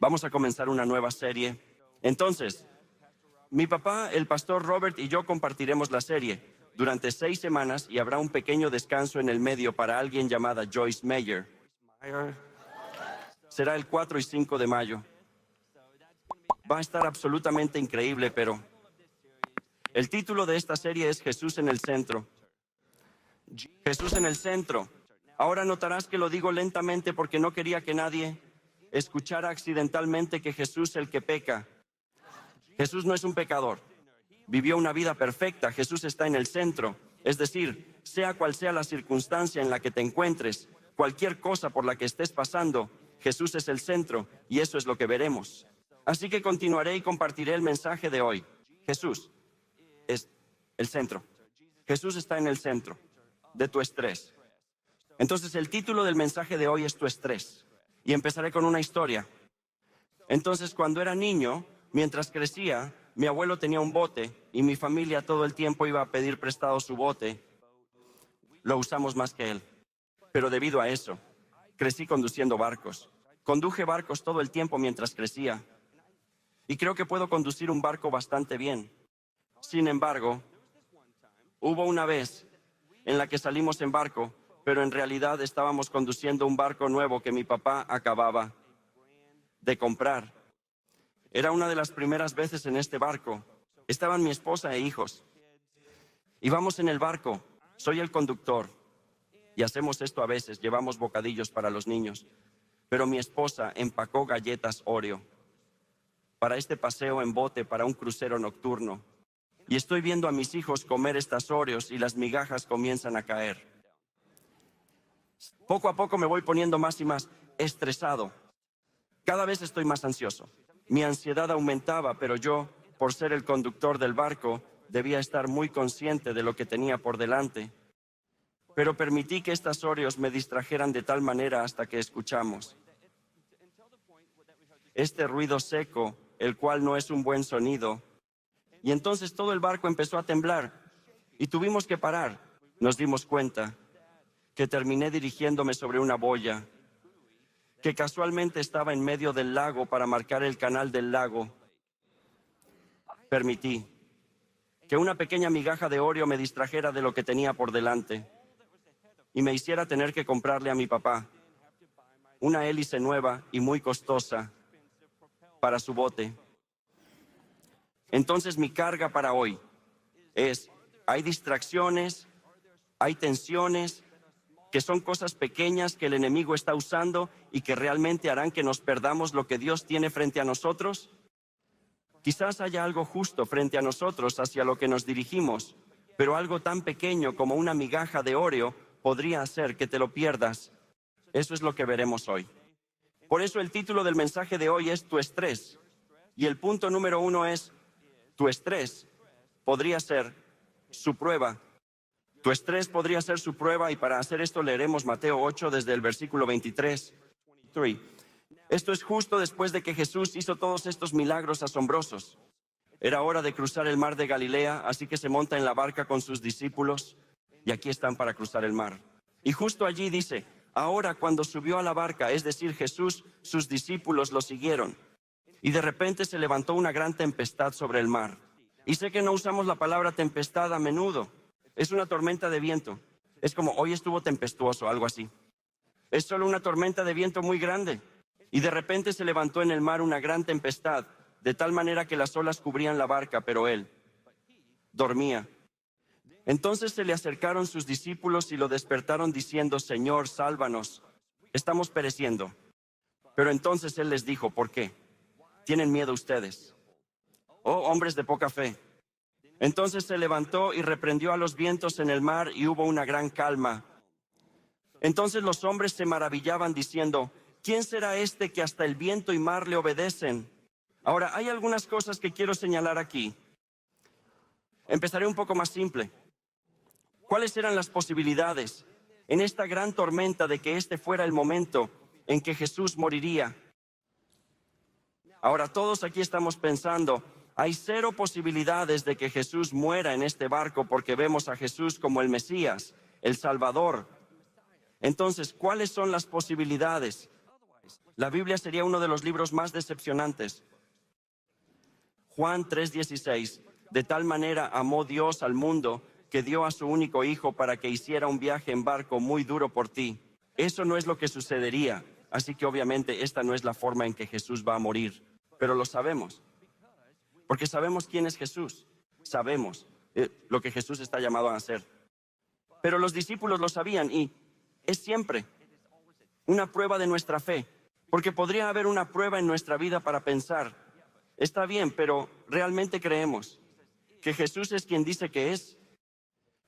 Vamos a comenzar una nueva serie. Entonces, mi papá, el pastor Robert y yo compartiremos la serie durante 6 semanas y habrá un pequeño descanso en el medio para alguien llamada Joyce Meyer. Será el 4 y 5 de mayo. Va a estar absolutamente increíble, pero el título de esta serie es Jesús en el centro. Jesús en el centro. Ahora notarás que lo digo lentamente porque no quería que nadie escuchara accidentalmente que Jesús es el que peca. Jesús no es un pecador. Vivió una vida perfecta. Jesús está en el centro. Es decir, sea cual sea la circunstancia en la que te encuentres, cualquier cosa por la que estés pasando, Jesús es el centro y eso es lo que veremos. Así que continuaré y compartiré el mensaje de hoy. Jesús es el centro. Jesús está en el centro de tu estrés. Entonces el título del mensaje de hoy es tu estrés. Y empezaré con una historia. Entonces cuando era niño, mientras crecía, mi abuelo tenía un bote y mi familia todo el tiempo iba a pedir prestado su bote. Lo usamos más que él. Pero debido a eso, crecí conduciendo barcos. Conduje barcos todo el tiempo mientras crecía. Y creo que puedo conducir un barco bastante bien. Sin embargo, hubo una vez en la que salimos en barco, pero en realidad estábamos conduciendo un barco nuevo que mi papá acababa de comprar. Era una de las primeras veces en este barco. Estaban mi esposa e hijos. Íbamos en el barco. Soy el conductor. Y hacemos esto a veces. Llevamos bocadillos para los niños. Pero mi esposa empacó galletas Oreo para este paseo en bote para un crucero nocturno. Y estoy viendo a mis hijos comer estas Oreos y las migajas comienzan a caer. Poco a poco me voy poniendo más y más estresado. Cada vez estoy más ansioso. Mi ansiedad aumentaba, pero yo, por ser el conductor del barco, debía estar muy consciente de lo que tenía por delante. Pero permití que estas Oreos me distrajeran de tal manera hasta que escuchamos este ruido seco, el cual no es un buen sonido. Y entonces todo el barco empezó a temblar y tuvimos que parar. Nos dimos cuenta que terminé dirigiéndome sobre una boya que casualmente estaba en medio del lago para marcar el canal del lago. Permití que una pequeña migaja de Oreo me distrajera de lo que tenía por delante y me hiciera tener que comprarle a mi papá una hélice nueva y muy costosa para su bote. Entonces mi carga para hoy es, hay distracciones, hay tensiones, que son cosas pequeñas que el enemigo está usando y que realmente harán que nos perdamos lo que Dios tiene frente a nosotros. Quizás haya algo justo frente a nosotros hacia lo que nos dirigimos, pero algo tan pequeño como una migaja de Oreo podría hacer que te lo pierdas. Eso es lo que veremos hoy. Por eso el título del mensaje de hoy es tu estrés. Y el punto número 1 es, tu estrés podría ser su prueba. Tu estrés podría ser su prueba y para hacer esto leeremos Mateo 8 desde el versículo 23. Esto es justo después de que Jesús hizo todos estos milagros asombrosos. Era hora de cruzar el mar de Galilea, así que se monta en la barca con sus discípulos y aquí están para cruzar el mar. Y justo allí dice, ahora cuando subió a la barca, es decir, Jesús, sus discípulos lo siguieron. Y de repente se levantó una gran tempestad sobre el mar. Y sé que no usamos la palabra tempestad a menudo. Es una tormenta de viento. Es como hoy estuvo tempestuoso, algo así. Es solo una tormenta de viento muy grande. Y de repente se levantó en el mar una gran tempestad, de tal manera que las olas cubrían la barca, pero él dormía. Entonces se le acercaron sus discípulos y lo despertaron diciendo, Señor, sálvanos, estamos pereciendo. Pero entonces él les dijo, ¿por qué? ¿Tienen miedo ustedes? Oh, hombres de poca fe. Entonces se levantó y reprendió a los vientos en el mar y hubo una gran calma. Entonces los hombres se maravillaban diciendo, ¿quién será este que hasta el viento y mar le obedecen? Ahora, hay algunas cosas que quiero señalar aquí. Empezaré un poco más simple. ¿Cuáles eran las posibilidades en esta gran tormenta de que este fuera el momento en que Jesús moriría? Ahora, todos aquí estamos pensando, hay 0 posibilidades de que Jesús muera en este barco porque vemos a Jesús como el Mesías, el Salvador. Entonces, ¿cuáles son las posibilidades? La Biblia sería uno de los libros más decepcionantes. Juan 3:16, de tal manera amó Dios al mundo que dio a su único hijo para que hiciera un viaje en barco muy duro por ti. Eso no es lo que sucedería, así que obviamente esta no es la forma en que Jesús va a morir, pero lo sabemos, porque sabemos quién es Jesús, sabemos lo que Jesús está llamado a hacer. Pero los discípulos lo sabían y es siempre una prueba de nuestra fe, porque podría haber una prueba en nuestra vida para pensar, está bien, pero ¿realmente creemos que Jesús es quien dice que es?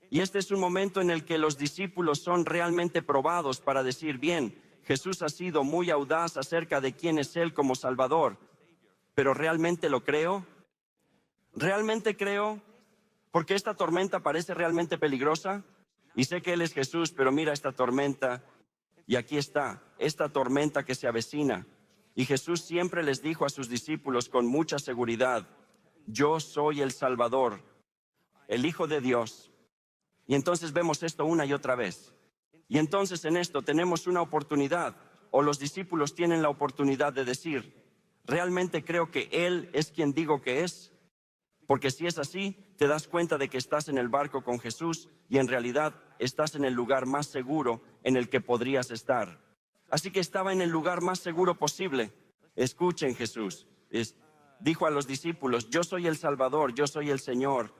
Y este es un momento en el que los discípulos son realmente probados para decir, bien, Jesús ha sido muy audaz acerca de quién es Él como Salvador, pero ¿realmente lo creo? ¿Realmente creo? Porque esta tormenta parece realmente peligrosa y sé que Él es Jesús, pero mira esta tormenta y aquí está, esta tormenta que se avecina. Y Jesús siempre les dijo a sus discípulos con mucha seguridad, yo soy el Salvador, el Hijo de Dios. Y entonces vemos esto una y otra vez. Y entonces en esto tenemos una oportunidad, o los discípulos tienen la oportunidad de decir, ¿realmente creo que Él es quien digo que es? Porque si es así, te das cuenta de que estás en el barco con Jesús y en realidad estás en el lugar más seguro en el que podrías estar. Así que estaba en el lugar más seguro posible. Escuchen, Jesús dijo a los discípulos, yo soy el Salvador, yo soy el Señor.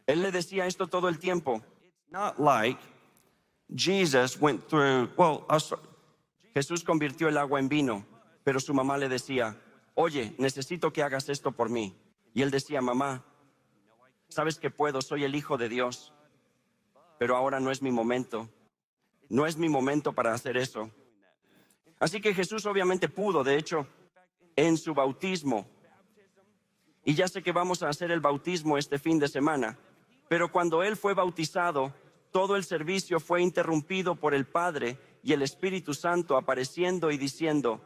Él le decía esto todo el tiempo. Not like Jesus went through, Jesús convirtió el agua en vino, pero su mamá le decía, oye, necesito que hagas esto por mí. Y él decía, mamá, sabes que puedo, soy el Hijo de Dios, pero ahora no es mi momento. No es mi momento para hacer eso. Así que Jesús obviamente pudo, de hecho, en su bautismo. Y ya sé que vamos a hacer el bautismo este fin de semana, pero cuando Él fue bautizado, todo el servicio fue interrumpido por el Padre y el Espíritu Santo apareciendo y diciendo,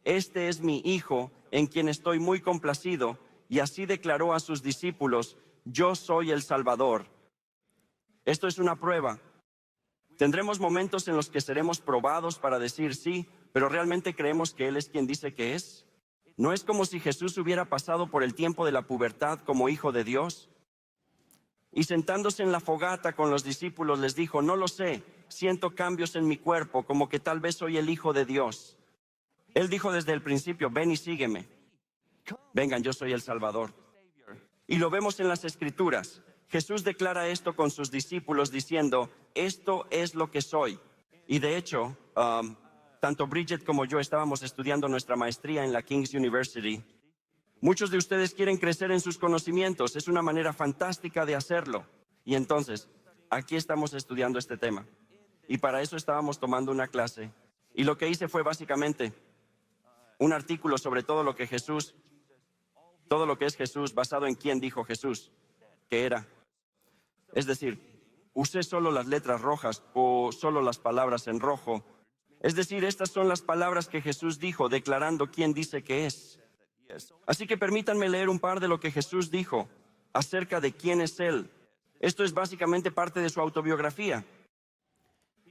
este es mi Hijo en quien estoy muy complacido, y así declaró a sus discípulos, yo soy el Salvador. Esto es una prueba. Tendremos momentos en los que seremos probados para decir sí, pero ¿realmente creemos que Él es quien dice que es? ¿No es como si Jesús hubiera pasado por el tiempo de la pubertad como Hijo de Dios? Y sentándose en la fogata con los discípulos les dijo, no lo sé, siento cambios en mi cuerpo, como que tal vez soy el Hijo de Dios. Él dijo desde el principio, ven y sígueme. Vengan, yo soy el Salvador. Y lo vemos en las Escrituras. Jesús declara esto con sus discípulos diciendo, esto es lo que soy. Y de hecho, tanto Bridget como yo estábamos estudiando nuestra maestría en la King's University. Muchos de ustedes quieren crecer en sus conocimientos, es una manera fantástica de hacerlo. Y entonces, aquí estamos estudiando este tema. Y para eso estábamos tomando una clase. Y lo que hice fue básicamente un artículo sobre todo lo que es Jesús, basado en quién dijo Jesús que era. Es decir, usé solo las letras rojas o solo las palabras en rojo. Es decir, estas son las palabras que Jesús dijo, declarando quién dice que es. Así que permítanme leer un par de lo que Jesús dijo acerca de quién es Él. Esto es básicamente parte de su autobiografía.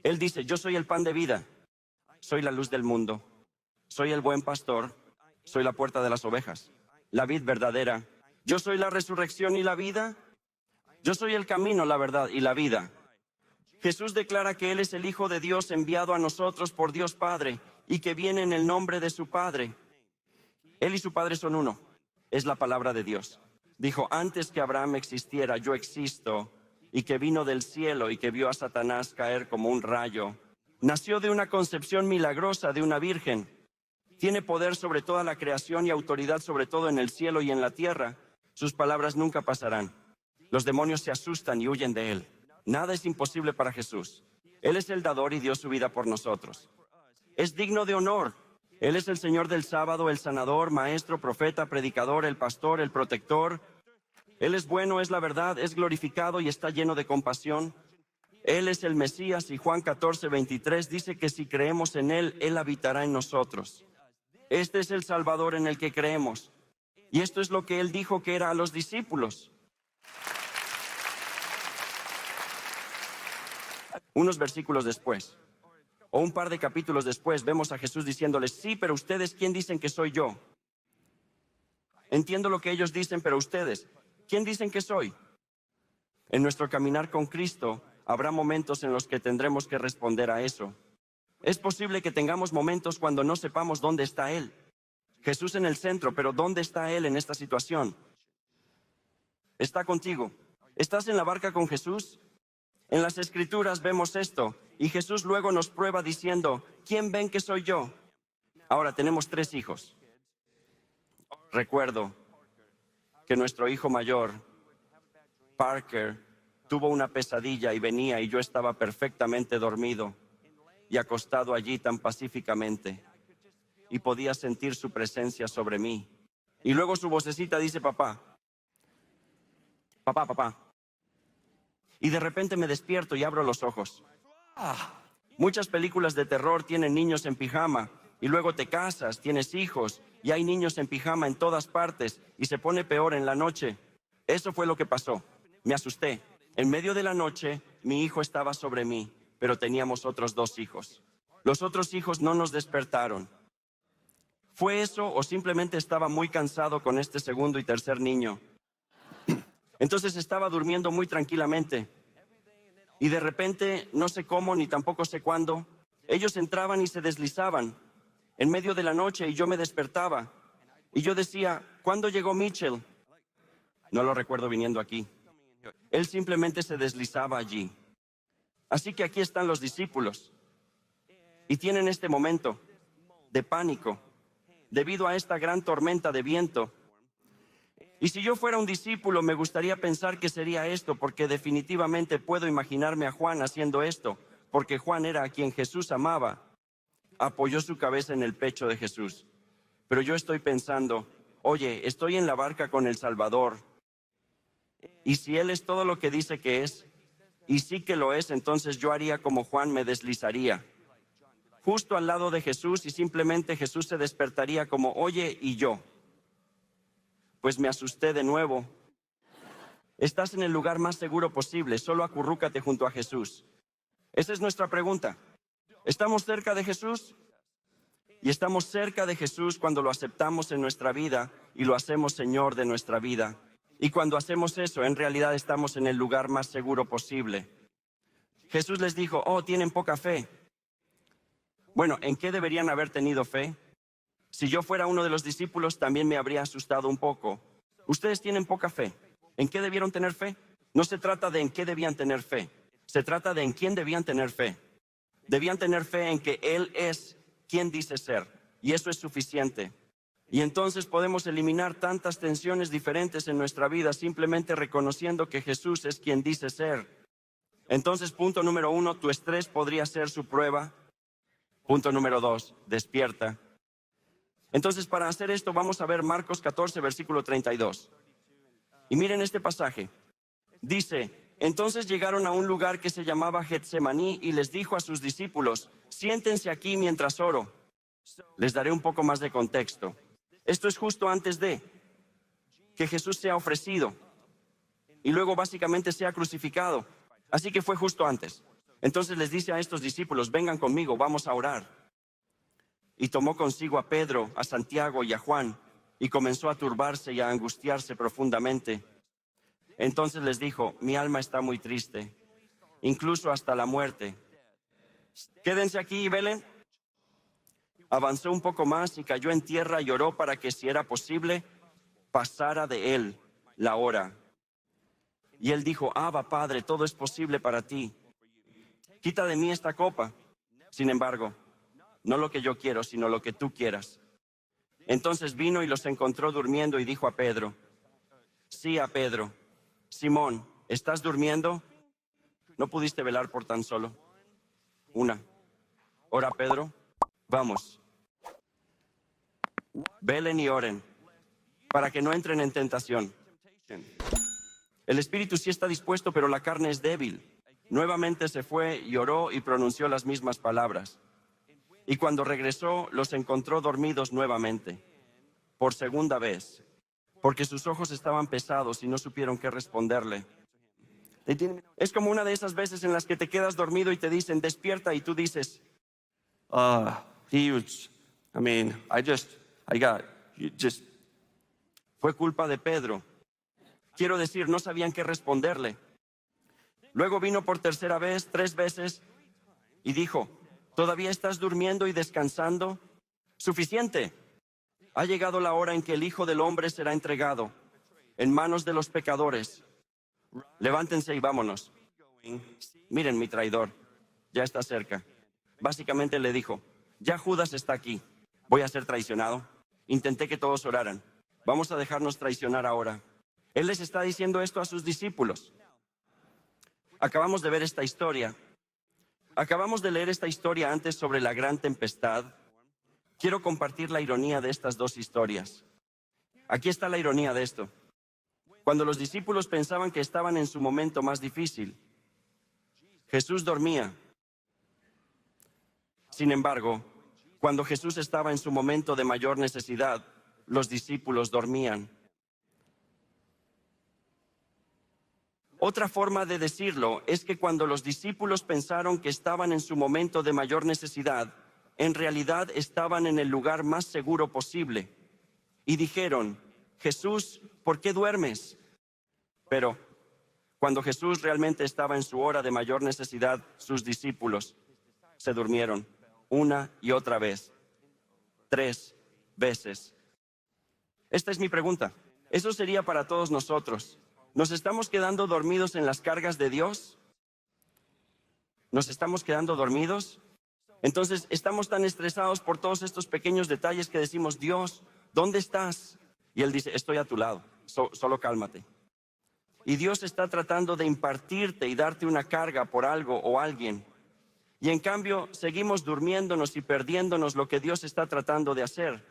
Él dice, yo soy el pan de vida, soy la luz del mundo, soy el buen pastor, soy la puerta de las ovejas, la vid verdadera, yo soy la resurrección y la vida, yo soy el camino, la verdad y la vida. Jesús declara que Él es el Hijo de Dios enviado a nosotros por Dios Padre y que viene en el nombre de su Padre. Él y su Padre son uno, es la palabra de Dios. Dijo, antes que Abraham existiera, yo existo, y que vino del cielo y que vio a Satanás caer como un rayo. Nació de una concepción milagrosa de una virgen. Tiene poder sobre toda la creación y autoridad sobre todo en el cielo y en la tierra. Sus palabras nunca pasarán. Los demonios se asustan y huyen de Él. Nada es imposible para Jesús. Él es el dador y dio su vida por nosotros. Es digno de honor. Él es el Señor del sábado, el sanador, maestro, profeta, predicador, el pastor, el protector. Él es bueno, es la verdad, es glorificado y está lleno de compasión. Él es el Mesías y Juan 14:23 dice que si creemos en Él, Él habitará en nosotros. Este es el Salvador en el que creemos. Y esto es lo que Él dijo que era a los discípulos. Unos versículos después, O un par de capítulos después vemos a Jesús diciéndoles, sí, pero ustedes, ¿quién dicen que soy yo? Entiendo lo que ellos dicen, pero ustedes, ¿quién dicen que soy? En nuestro caminar con Cristo habrá momentos en los que tendremos que responder a eso. Es posible que tengamos momentos cuando no sepamos dónde está Él. Jesús en el centro, pero ¿dónde está Él en esta situación? Está contigo. ¿Estás en la barca con Jesús? En las Escrituras vemos esto, y Jesús luego nos prueba diciendo, ¿quién ven que soy yo? Ahora tenemos 3 hijos. Recuerdo que nuestro hijo mayor, Parker, tuvo una pesadilla y venía y yo estaba perfectamente dormido y acostado allí tan pacíficamente y podía sentir su presencia sobre mí. Y luego su vocecita dice, papá, papá, papá. Y de repente me despierto y abro los ojos. Muchas películas de terror tienen niños en pijama y luego te casas, tienes hijos y hay niños en pijama en todas partes y se pone peor en la noche. Eso fue lo que pasó. Me asusté. En medio de la noche, mi hijo estaba sobre mí, pero teníamos otros 2 hijos. Los otros hijos no nos despertaron. ¿Fue eso o simplemente estaba muy cansado con este segundo y tercer niño? Entonces estaba durmiendo muy tranquilamente. Y de repente, no sé cómo ni tampoco sé cuándo, ellos entraban y se deslizaban en medio de la noche y yo me despertaba. Y yo decía, ¿cuándo llegó Mitchell? No lo recuerdo viniendo aquí. Él simplemente se deslizaba allí. Así que aquí están los discípulos. Y tienen este momento de pánico debido a esta gran tormenta de viento. Y si yo fuera un discípulo, me gustaría pensar que sería esto, porque definitivamente puedo imaginarme a Juan haciendo esto, porque Juan era a quien Jesús amaba. Apoyó su cabeza en el pecho de Jesús. Pero yo estoy pensando, oye, estoy en la barca con el Salvador. Y si Él es todo lo que dice que es, y sí que lo es, entonces yo haría como Juan, me deslizaría justo al lado de Jesús y simplemente Jesús se despertaría como, oye, ¿y yo? Pues me asusté de nuevo. Estás en el lugar más seguro posible, solo acurrúcate junto a Jesús. Esa es nuestra pregunta. ¿Estamos cerca de Jesús? Y estamos cerca de Jesús cuando lo aceptamos en nuestra vida y lo hacemos Señor de nuestra vida. Y cuando hacemos eso, en realidad estamos en el lugar más seguro posible. Jesús les dijo, oh, tienen poca fe. Bueno, ¿en qué deberían haber tenido fe? Si yo fuera uno de los discípulos, también me habría asustado un poco. Ustedes tienen poca fe. ¿En qué debieron tener fe? No se trata de en qué debían tener fe. Se trata de en quién debían tener fe. Debían tener fe en que Él es quien dice ser. Y eso es suficiente. Y entonces podemos eliminar tantas tensiones diferentes en nuestra vida simplemente reconociendo que Jesús es quien dice ser. Entonces, punto número 1, tu estrés podría ser su prueba. Punto número 2, despierta. Entonces, para hacer esto, vamos a ver Marcos 14, versículo 32. Y miren este pasaje. Dice, entonces llegaron a un lugar que se llamaba Getsemaní y les dijo a sus discípulos, siéntense aquí mientras oro. Les daré un poco más de contexto. Esto es justo antes de que Jesús sea ofrecido y luego básicamente sea crucificado. Así que fue justo antes. Entonces les dice a estos discípulos, vengan conmigo, vamos a orar. Y tomó consigo a Pedro, a Santiago y a Juan, y comenzó a turbarse y a angustiarse profundamente. Entonces les dijo, mi alma está muy triste, incluso hasta la muerte. Quédense aquí y velen. Avanzó un poco más y cayó en tierra y oró para que, si era posible, pasara de él la hora. Y él dijo, Abba, Padre, todo es posible para ti. Quita de mí esta copa. Sin embargo, no lo que yo quiero, sino lo que tú quieras. Entonces vino y los encontró durmiendo y dijo a Pedro, sí, a Pedro, Simón, ¿estás durmiendo? ¿No pudiste velar por tan solo una hora, Pedro? Vamos, velen y oren, para que no entren en tentación. El espíritu sí está dispuesto, pero la carne es débil. Nuevamente se fue y oró y pronunció las mismas palabras. Y cuando regresó, los encontró dormidos nuevamente, por segunda vez, porque sus ojos estaban pesados y no supieron qué responderle. Es como una de esas veces en las que te quedas dormido y te dicen, despierta, y tú dices, He was, I mean, Fue culpa de Pedro. Quiero decir, no sabían qué responderle. Luego vino por tercera vez, 3 veces, y dijo, ¿todavía estás durmiendo y descansando? Suficiente. Ha llegado la hora en que el Hijo del Hombre será entregado en manos de los pecadores. Levántense y vámonos. Miren, mi traidor ya está cerca. Básicamente le dijo, ya Judas está aquí. Voy a ser traicionado. Intenté que todos oraran. Vamos a dejarnos traicionar ahora. Él les está diciendo esto a sus discípulos. Acabamos de ver esta historia. Acabamos de leer esta historia antes sobre la gran tempestad. Quiero compartir la ironía de estas 2 historias. Aquí está la ironía de esto. Cuando los discípulos pensaban que estaban en su momento más difícil, Jesús dormía. Sin embargo, cuando Jesús estaba en su momento de mayor necesidad, los discípulos dormían. Otra forma de decirlo es que cuando los discípulos pensaron que estaban en su momento de mayor necesidad, en realidad estaban en el lugar más seguro posible. Y dijeron, Jesús, ¿por qué duermes? Pero cuando Jesús realmente estaba en su hora de mayor necesidad, sus discípulos se durmieron una y otra vez, 3 veces. Esta es mi pregunta. Eso sería para todos nosotros. ¿Nos estamos quedando dormidos en las cargas de Dios? ¿Nos estamos quedando dormidos? Entonces, estamos tan estresados por todos estos pequeños detalles que decimos, Dios, ¿dónde estás? Y Él dice, estoy a tu lado, solo cálmate. Y Dios está tratando de impartirte y darte una carga por algo o alguien. Y en cambio, seguimos durmiéndonos y perdiéndonos lo que Dios está tratando de hacer.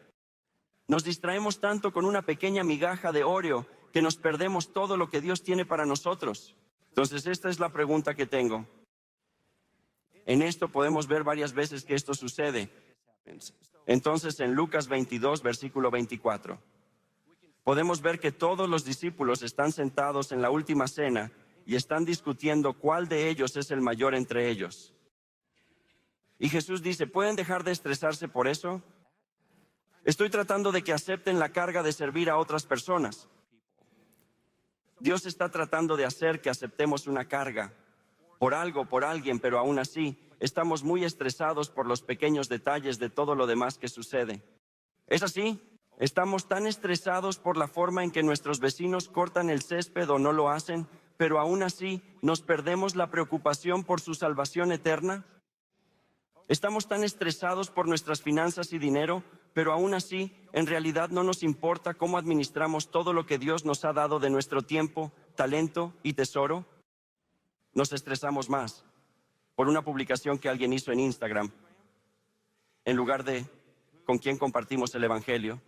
Nos distraemos tanto con una pequeña migaja de Oreo que nos perdemos todo lo que Dios tiene para nosotros. Entonces, esta es la pregunta que tengo. En esto podemos ver varias veces que esto sucede. Entonces, en Lucas 22, versículo 24, podemos ver que todos los discípulos están sentados en la última cena y están discutiendo cuál de ellos es el mayor entre ellos. Y Jesús dice, ¿pueden dejar de estresarse por eso? Estoy tratando de que acepten la carga de servir a otras personas. Dios está tratando de hacer que aceptemos una carga por algo, por alguien, pero aún así estamos muy estresados por los pequeños detalles de todo lo demás que sucede. ¿Es así? Estamos tan estresados por la forma en que nuestros vecinos cortan el césped o no lo hacen, pero aún así nos perdemos la preocupación por su salvación eterna. Estamos tan estresados por nuestras finanzas y dinero, pero aún así, en realidad no nos importa cómo administramos todo lo que Dios nos ha dado de nuestro tiempo, talento y tesoro. Nos estresamos más por una publicación que alguien hizo en Instagram, en lugar de con quién compartimos el Evangelio.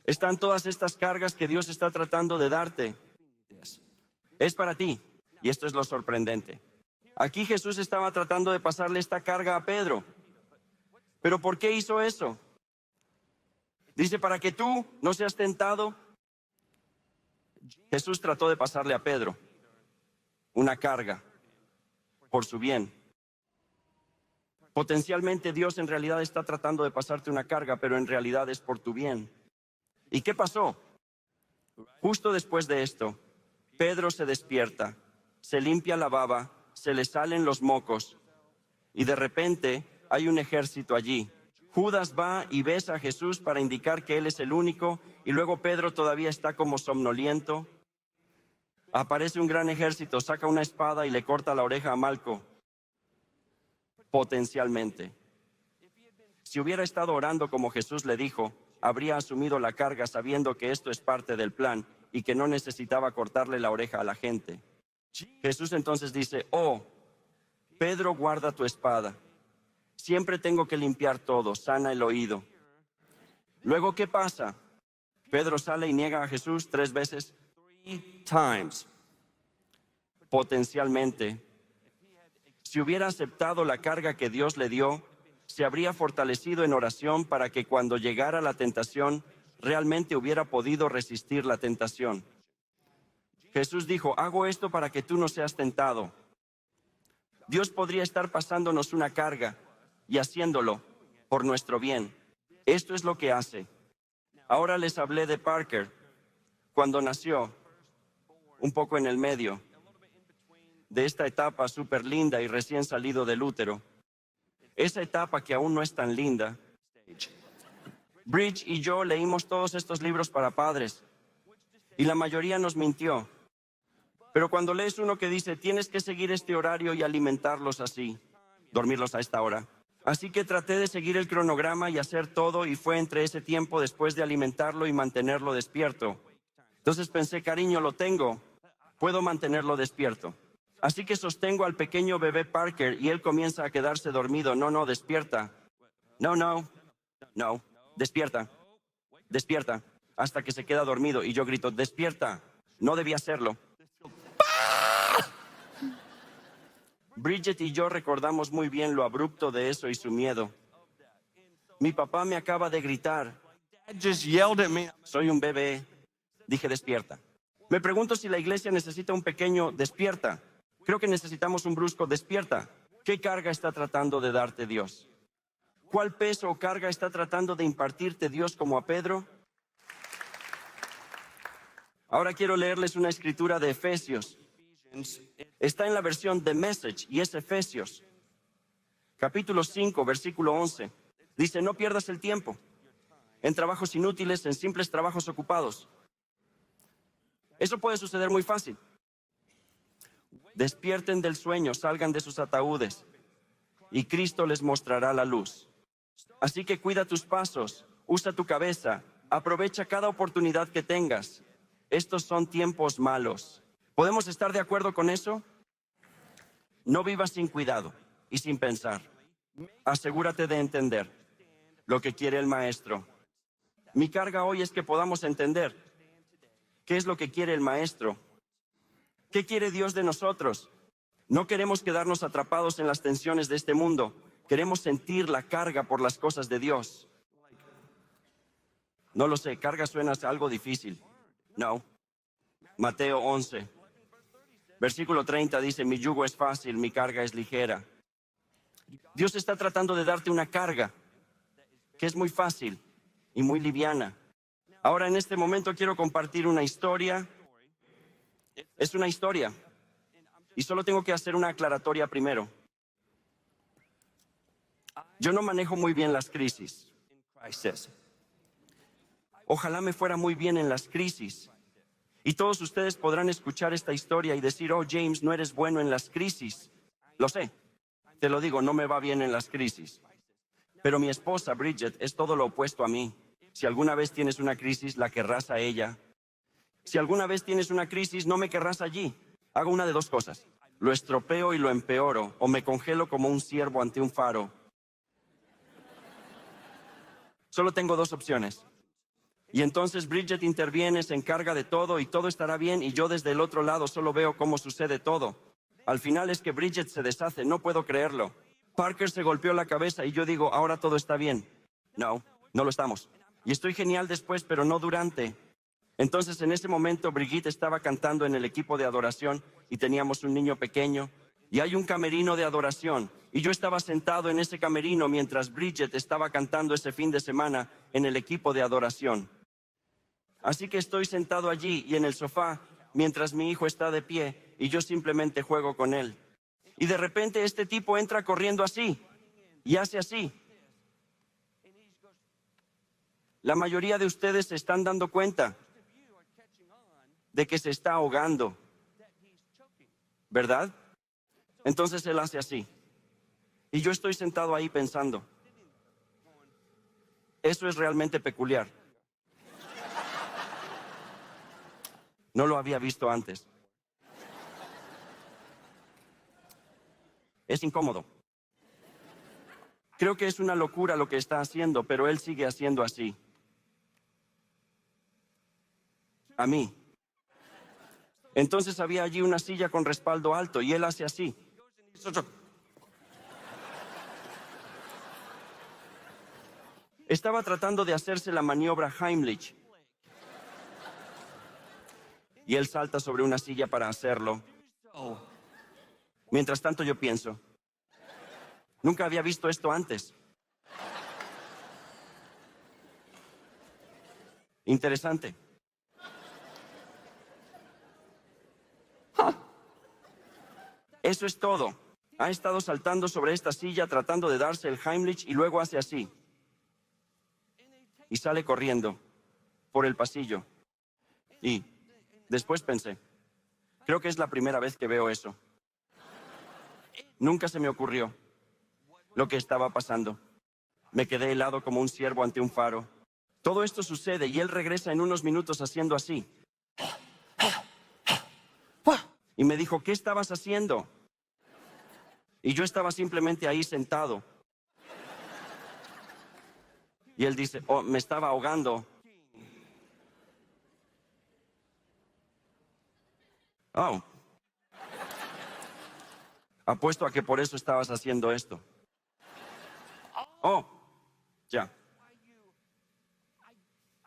Están todas estas cargas que Dios está tratando de darte. Es para ti, y esto es lo sorprendente. Aquí Jesús estaba tratando de pasarle esta carga a Pedro. ¿Pero por qué hizo eso? Dice, para que tú no seas tentado. Jesús trató de pasarle a Pedro una carga por su bien. Potencialmente Dios en realidad está tratando de pasarte una carga, pero en realidad es por tu bien. ¿Y qué pasó? Justo después de esto, Pedro se despierta, se limpia la baba, se le salen los mocos y de repente hay un ejército allí. Judas va y besa a Jesús para indicar que él es el único y luego Pedro todavía está como somnoliento. Aparece un gran ejército, saca una espada y le corta la oreja a Malco. Potencialmente. Si hubiera estado orando como Jesús le dijo, habría asumido la carga sabiendo que esto es parte del plan y que no necesitaba cortarle la oreja a la gente. Jesús entonces dice, oh, Pedro, guarda tu espada. Siempre tengo que limpiar todo, sana el oído. Luego, ¿qué pasa? Pedro sale y niega a Jesús 3 veces. 3 times. Potencialmente, si hubiera aceptado la carga que Dios le dio, se habría fortalecido en oración para que cuando llegara la tentación, realmente hubiera podido resistir la tentación. Jesús dijo, hago esto para que tú no seas tentado. Dios podría estar pasándonos una carga y haciéndolo por nuestro bien. Esto es lo que hace. Ahora les hablé de Parker cuando nació, un poco en el medio de esta etapa súper linda y recién salido del útero. Esa etapa que aún no es tan linda. Bridge y yo leímos todos estos libros para padres y la mayoría nos mintió. Pero cuando lees uno que dice, tienes que seguir este horario y alimentarlos así, dormirlos a esta hora. Así que traté de seguir el cronograma y hacer todo, y fue entre ese tiempo después de alimentarlo y mantenerlo despierto. Entonces pensé, cariño, lo tengo, puedo mantenerlo despierto. Así que sostengo al pequeño bebé Parker y él comienza a quedarse dormido. No, despierta. No, despierta. Despierta. Hasta que se queda dormido y yo grito, despierta. No debía hacerlo. Bridget y yo recordamos muy bien lo abrupto de eso y su miedo. Mi papá me acaba de gritar. Dad just yelled at me. Soy un bebé. Dije, despierta. Me pregunto si la iglesia necesita un pequeño despierta. Creo que necesitamos un brusco despierta. ¿Qué carga está tratando de darte Dios? ¿Cuál peso o carga está tratando de impartirte Dios como a Pedro? Ahora quiero leerles una escritura de Efesios. Está en la versión The Message y es Efesios. Capítulo 5, versículo 11. Dice, no pierdas el tiempo en trabajos inútiles, en simples trabajos ocupados. Eso puede suceder muy fácil. Despierten del sueño, salgan de sus ataúdes y Cristo les mostrará la luz. Así que cuida tus pasos, usa tu cabeza, aprovecha cada oportunidad que tengas. Estos son tiempos malos. ¿Podemos estar de acuerdo con eso? No vivas sin cuidado y sin pensar. Asegúrate de entender lo que quiere el Maestro. Mi carga hoy es que podamos entender qué es lo que quiere el Maestro. ¿Qué quiere Dios de nosotros? No queremos quedarnos atrapados en las tensiones de este mundo. Queremos sentir la carga por las cosas de Dios. No lo sé, carga suena a algo difícil. No. Mateo 11. Versículo 30 dice, mi yugo es fácil, mi carga es ligera. Dios está tratando de darte una carga que es muy fácil y muy liviana. Ahora en este momento quiero compartir una historia. Es una historia. Y solo tengo que hacer una aclaratoria primero. Yo no manejo muy bien las crisis. Ojalá me fuera muy bien en las crisis. Y todos ustedes podrán escuchar esta historia y decir, oh James, no eres bueno en las crisis. Lo sé, te lo digo, no me va bien en las crisis. Pero mi esposa, Bridget, es todo lo opuesto a mí. Si alguna vez tienes una crisis, la querrás a ella. Si alguna vez tienes una crisis, no me querrás allí. Hago una de dos cosas. Lo estropeo y lo empeoro, o me congelo como un ciervo ante un faro. Solo tengo dos opciones. Y entonces Bridget interviene, se encarga de todo y todo estará bien y yo desde el otro lado solo veo cómo sucede todo. Al final es que Bridget se deshace, no puedo creerlo. Parker se golpeó la cabeza y yo digo, ahora todo está bien. No lo estamos. Y estoy genial después, pero no durante. Entonces en ese momento Brigitte estaba cantando en el equipo de adoración y teníamos un niño pequeño. Y hay un camerino de adoración. Y yo estaba sentado en ese camerino mientras Bridget estaba cantando ese fin de semana en el equipo de adoración. Así que estoy sentado allí y en el sofá mientras mi hijo está de pie y yo simplemente juego con él. Y de repente este tipo entra corriendo así y hace así. La mayoría de ustedes se están dando cuenta de que se está ahogando, ¿verdad? Entonces él hace así. Y yo estoy sentado ahí pensando, eso es realmente peculiar. No lo había visto antes. Es incómodo. Creo que es una locura lo que está haciendo, pero él sigue haciendo así. A mí. Entonces había allí una silla con respaldo alto y él hace así. Estaba tratando de hacerse la maniobra Heimlich. Y él salta sobre una silla para hacerlo. Mientras tanto yo pienso, Nunca había visto esto antes. Interesante. Eso es todo. Ha estado saltando sobre esta silla tratando de darse el Heimlich y luego hace así. Y sale corriendo por el pasillo. Y después pensé, creo que es la primera vez que veo eso. Nunca se me ocurrió lo que estaba pasando. Me quedé helado como un ciervo ante un faro. Todo esto sucede y él regresa en unos minutos haciendo así. Y me dijo, ¿qué estabas haciendo? Y yo estaba simplemente ahí sentado. Y él dice, oh, me estaba ahogando. Oh. Apuesto a que por eso estabas haciendo esto. Oh, ya.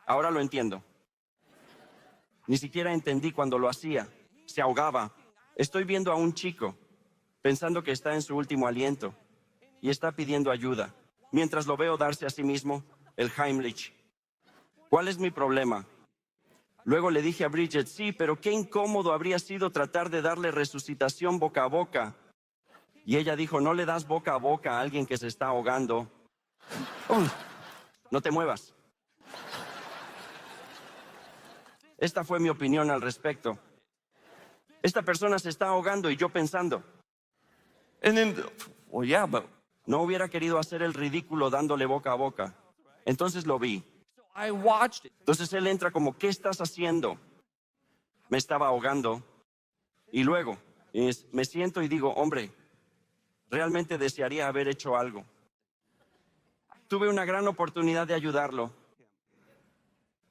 Ahora lo entiendo. Ni siquiera entendí cuando lo hacía. Se ahogaba. Estoy viendo a un chico, pensando que está en su último aliento, y está pidiendo ayuda, mientras lo veo darse a sí mismo el Heimlich. ¿Cuál es mi problema? Luego le dije a Bridget, sí, pero qué incómodo habría sido tratar de darle resucitación boca a boca. Y ella dijo, no le das boca a boca a alguien que se está ahogando. No te muevas. Esta fue mi opinión al respecto. Esta persona se está ahogando y yo pensando, And then, well, yeah, but no hubiera querido hacer el ridículo dándole boca a boca. Entonces lo vi. I watched it. Entonces él entra como, ¿qué estás haciendo? Me estaba ahogando. Y luego me siento y digo, hombre, realmente desearía haber hecho algo. Tuve una gran oportunidad de ayudarlo.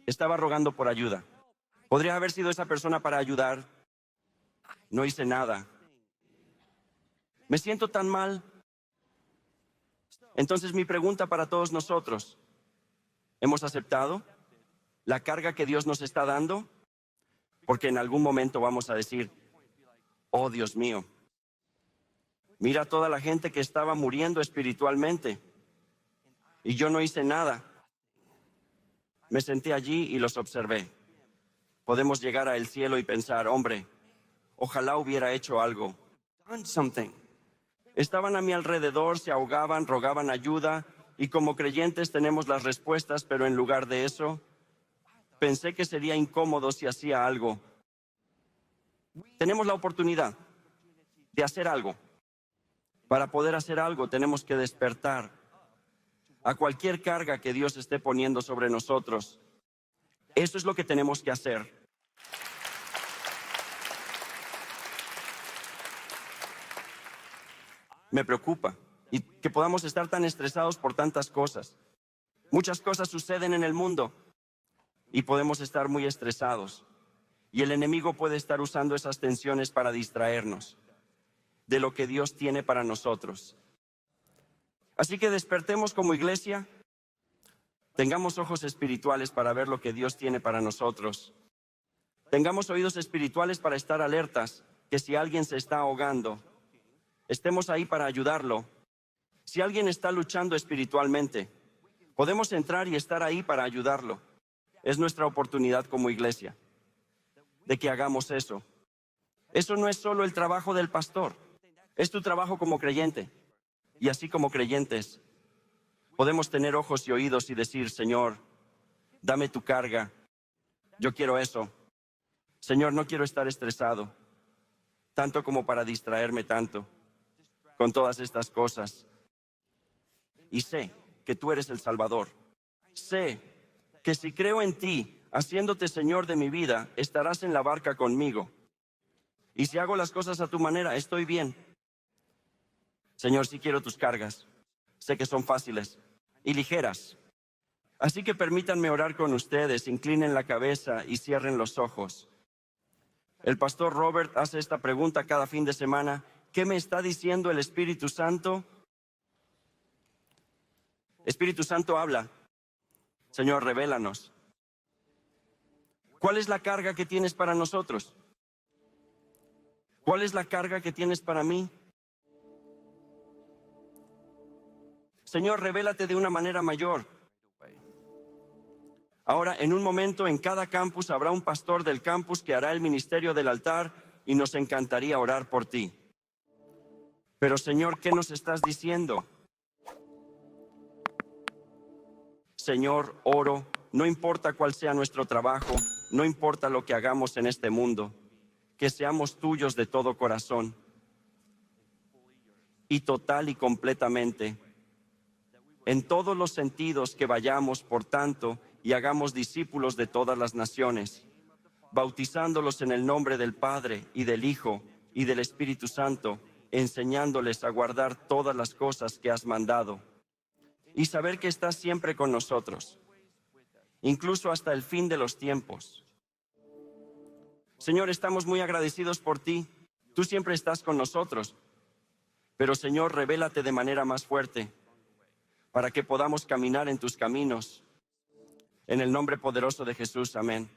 Estaba rogando por ayuda. Podría haber sido esa persona para ayudar. No hice nada. Me siento tan mal. Entonces mi pregunta para todos nosotros, ¿hemos aceptado la carga que Dios nos está dando? Porque en algún momento vamos a decir, oh Dios mío, mira toda la gente que estaba muriendo espiritualmente y yo no hice nada. Me senté allí y los observé. Podemos llegar al cielo y pensar, hombre, ojalá hubiera hecho algo. Done something. Estaban a mi alrededor, se ahogaban, rogaban ayuda y como creyentes tenemos las respuestas, pero en lugar de eso, pensé que sería incómodo si hacía algo. Tenemos la oportunidad de hacer algo. Para poder hacer algo tenemos que despertar a cualquier carga que Dios esté poniendo sobre nosotros. Eso es lo que tenemos que hacer. Me preocupa y que podamos estar tan estresados por tantas cosas. Muchas cosas suceden en el mundo y podemos estar muy estresados. Y el enemigo puede estar usando esas tensiones para distraernos de lo que Dios tiene para nosotros. Así que despertemos como iglesia, tengamos ojos espirituales para ver lo que Dios tiene para nosotros. Tengamos oídos espirituales para estar alertas, que si alguien se está ahogando, estemos ahí para ayudarlo. Si alguien está luchando espiritualmente, podemos entrar y estar ahí para ayudarlo. Es nuestra oportunidad como iglesia de que hagamos eso. Eso no es solo el trabajo del pastor, es tu trabajo como creyente. Y así como creyentes, podemos tener ojos y oídos y decir, Señor, dame tu carga. Yo quiero eso. Señor, no quiero estar estresado, tanto como para distraerme tanto con todas estas cosas. Y sé que tú eres el Salvador. Sé que si creo en ti, haciéndote Señor de mi vida, estarás en la barca conmigo. Y si hago las cosas a tu manera, estoy bien. Señor, sí quiero tus cargas. Sé que son fáciles y ligeras. Así que permítanme orar con ustedes, inclinen la cabeza y cierren los ojos. El pastor Robert hace esta pregunta cada fin de semana. ¿Qué me está diciendo el Espíritu Santo? Espíritu Santo, habla. Señor, revélanos. ¿Cuál es la carga que tienes para nosotros? ¿Cuál es la carga que tienes para mí? Señor, revélate de una manera mayor. Ahora, en un momento, en cada campus habrá un pastor del campus que hará el ministerio del altar y nos encantaría orar por ti. Pero, Señor, ¿qué nos estás diciendo? Señor, oro, no importa cuál sea nuestro trabajo, no importa lo que hagamos en este mundo, que seamos tuyos de todo corazón y total y completamente. En todos los sentidos que vayamos, por tanto, y hagamos discípulos de todas las naciones, bautizándolos en el nombre del Padre y del Hijo y del Espíritu Santo, enseñándoles a guardar todas las cosas que has mandado, y saber que estás siempre con nosotros, incluso hasta el fin de los tiempos. Señor, estamos muy agradecidos por ti. Tú siempre estás con nosotros, pero Señor, revélate de manera más fuerte para que podamos caminar en tus caminos. En el nombre poderoso de Jesús, amén.